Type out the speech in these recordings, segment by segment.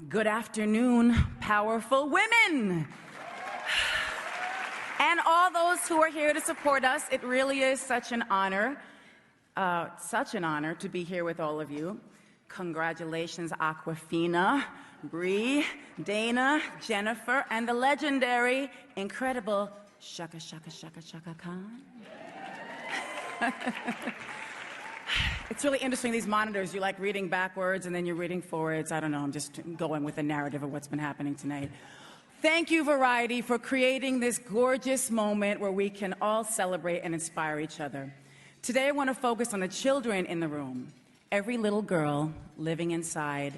Good afternoon, powerful women. And all those who are here to support us. It really is such an honor to be here with all of you. Congratulations, Aquafina, Bree, Dana, Jennifer, and the legendary, incredible Shaka Shaka Shaka Shaka Khan. It's really interesting, these monitors, you like reading backwards and then you're reading forwards. I don't know, I'm just going with the narrative of what's been happening tonight. Thank you, Variety, for creating this gorgeous moment where we can all celebrate and inspire each other. Today, I want to focus on the children in the room, every little girl living inside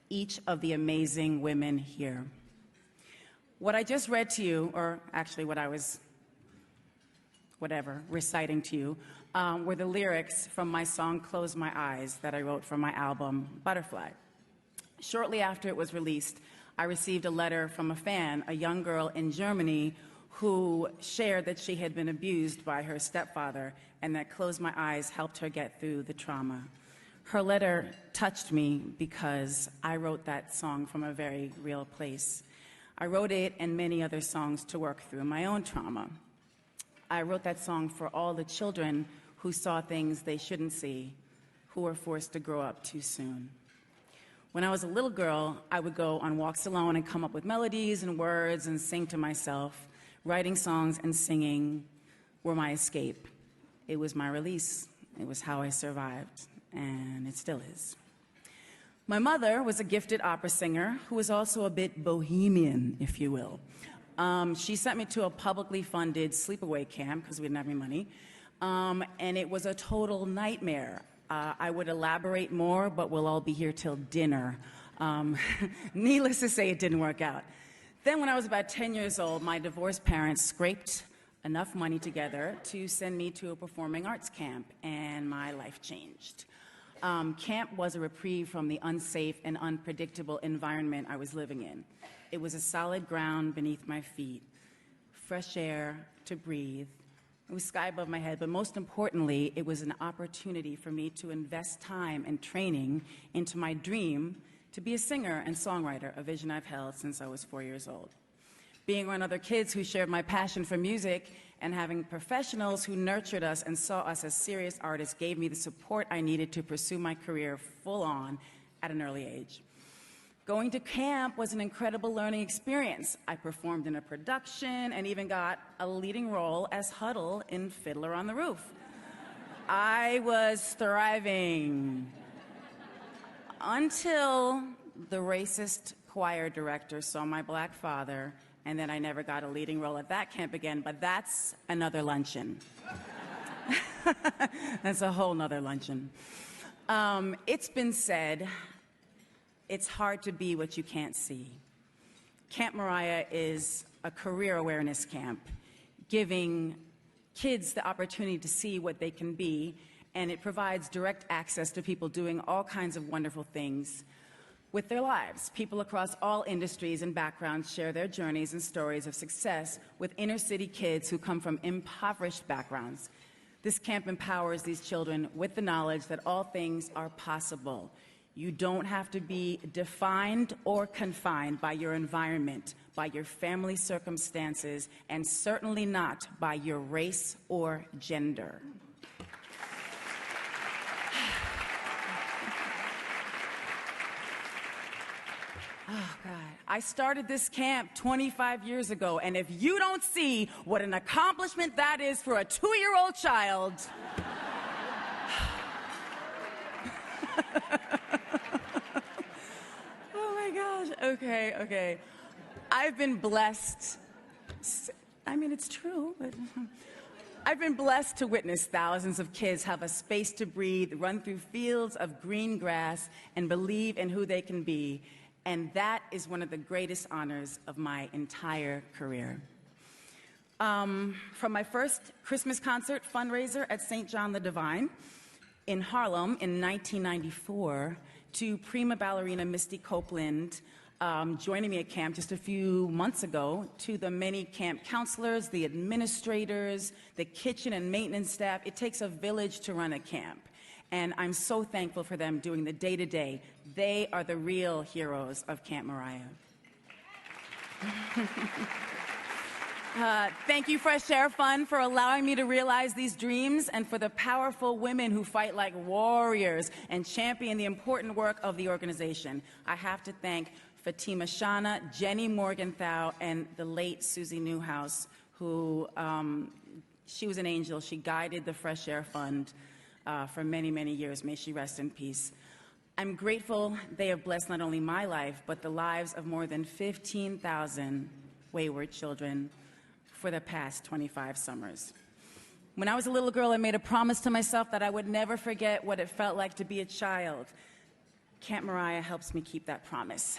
each of the amazing women here. What I just read to you, or actually what I was, reciting to you, were the lyrics from my song, Close My Eyes, that I wrote for my album, Butterfly. Shortly after it was released, I received a letter from a fan, a young girl in Germany, who shared that she had been abused by her stepfather and that Close My Eyes helped her get through the trauma. Her letter touched me because I wrote that song from a very real place. I wrote it and many other songs to work through my own trauma. I wrote that song for all the children who saw things they shouldn't see, who were forced to grow up too soon. When I was a little girl, I would go on walks alone and come up with melodies and words and sing to myself. Writing songs and singing were my escape. It was my release. It was how I survived, and it still is. My mother was a gifted opera singer who was also a bit bohemian, if you will. She sent me to a publicly funded sleepaway camp because we didn't have any money, and it was a total nightmare. I would elaborate more, but we'll all be here till dinner. Needless to say, it didn't work out. Then when I was about 10 years old, my divorced parents scraped enough money together to send me to a performing arts camp, and my life changed. Camp was a reprieve from the unsafe and unpredictable environment I was living in. It was a solid ground beneath my feet, fresh air to breathe. It was sky above my head, but most importantly, it was an opportunity for me to invest time and training into my dream to be a singer and songwriter, a vision I've held since I was 4 years old. Being around other kids who shared my passion for music and having professionals who nurtured us and saw us as serious artists gave me the support I needed to pursue my career full on at an early age. Going to camp was an incredible learning experience. I performed in a production and even got a leading role as Huddle in Fiddler on the Roof. I was thriving until the racist choir director saw my black father, and then I never got a leading role at that camp again, but that's another luncheon. That's a whole nother luncheon. It's been said, it's hard to be what you can't see. Camp Mariah is a career awareness camp, giving kids the opportunity to see what they can be, and it provides direct access to people doing all kinds of wonderful things with their lives. People across all industries and backgrounds share their journeys and stories of success with inner city kids who come from impoverished backgrounds. This camp empowers these children with the knowledge that all things are possible. You don't have to be defined or confined by your environment, by your family circumstances, and certainly not by your race or gender. Oh, God. I started this camp 25 years ago, and if you don't see what an accomplishment that is for a 2-year-old child... Oh, my gosh. Okay. I've been blessed. I mean, it's true, but... I've been blessed to witness thousands of kids have a space to breathe, run through fields of green grass, and believe in who they can be. And that is one of the greatest honors of my entire career. From my first Christmas concert fundraiser at St. John the Divine in Harlem in 1994 to prima ballerina Misty Copeland joining me at camp just a few months ago, to the many camp counselors, the administrators, the kitchen and maintenance staff. It takes a village to run a camp. and I'm so thankful for them doing the day-to-day. They are the real heroes of Camp Mariah. Thank you, Fresh Air Fund, for allowing me to realize these dreams, and for the powerful women who fight like warriors and champion the important work of the organization. I have to thank Fatima Shana, Jenny Morgenthau, and the late Susie Newhouse, who, she was an angel. She guided the Fresh Air Fund for many, many years. May she rest in peace. I'm grateful they have blessed not only my life, but the lives of more than 15,000 wayward children for the past 25 summers. When I was a little girl, I made a promise to myself that I would never forget what it felt like to be a child. Camp Mariah helps me keep that promise.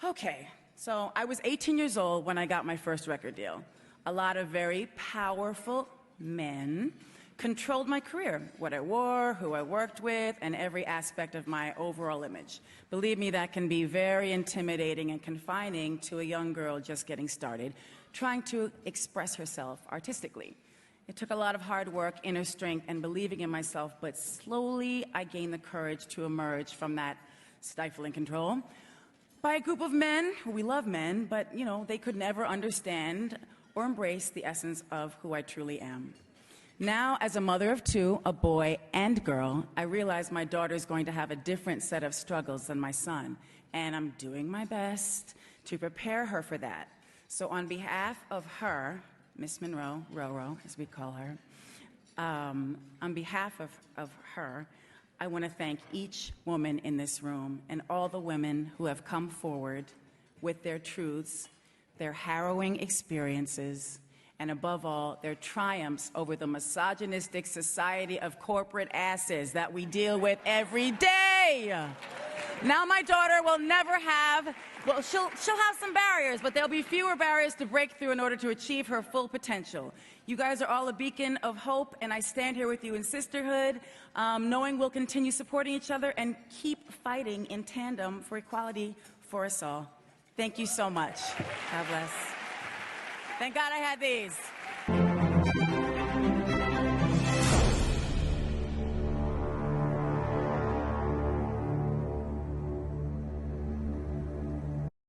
Okay, so I was 18 years old when I got my first record deal. A lot of very powerful men controlled my career, what I wore, who I worked with, and every aspect of my overall image. Believe me, that can be very intimidating and confining to a young girl just getting started, trying to express herself artistically. It took a lot of hard work, inner strength, and believing in myself, but slowly I gained the courage to emerge from that stifling control by a group of men. We love men, but you know, they could never understand or embrace the essence of who I truly am. Now, as a mother of two, a boy and girl, I realize my daughter is going to have a different set of struggles than my son, and I'm doing my best to prepare her for that. So on behalf of her, Miss Monroe, Roro, as we call her, on behalf of her, I want to thank each woman in this room and all the women who have come forward with their truths, their harrowing experiences, and above all, their triumphs over the misogynistic society of corporate asses that we deal with every day. Now my daughter will never have, well, she'll have some barriers, but there'll be fewer barriers to break through in order to achieve her full potential. You guys are all a beacon of hope, and I stand here with you in sisterhood, knowing we'll continue supporting each other and keep fighting in tandem for equality for us all. Thank you so much. God bless. Thank God I had these.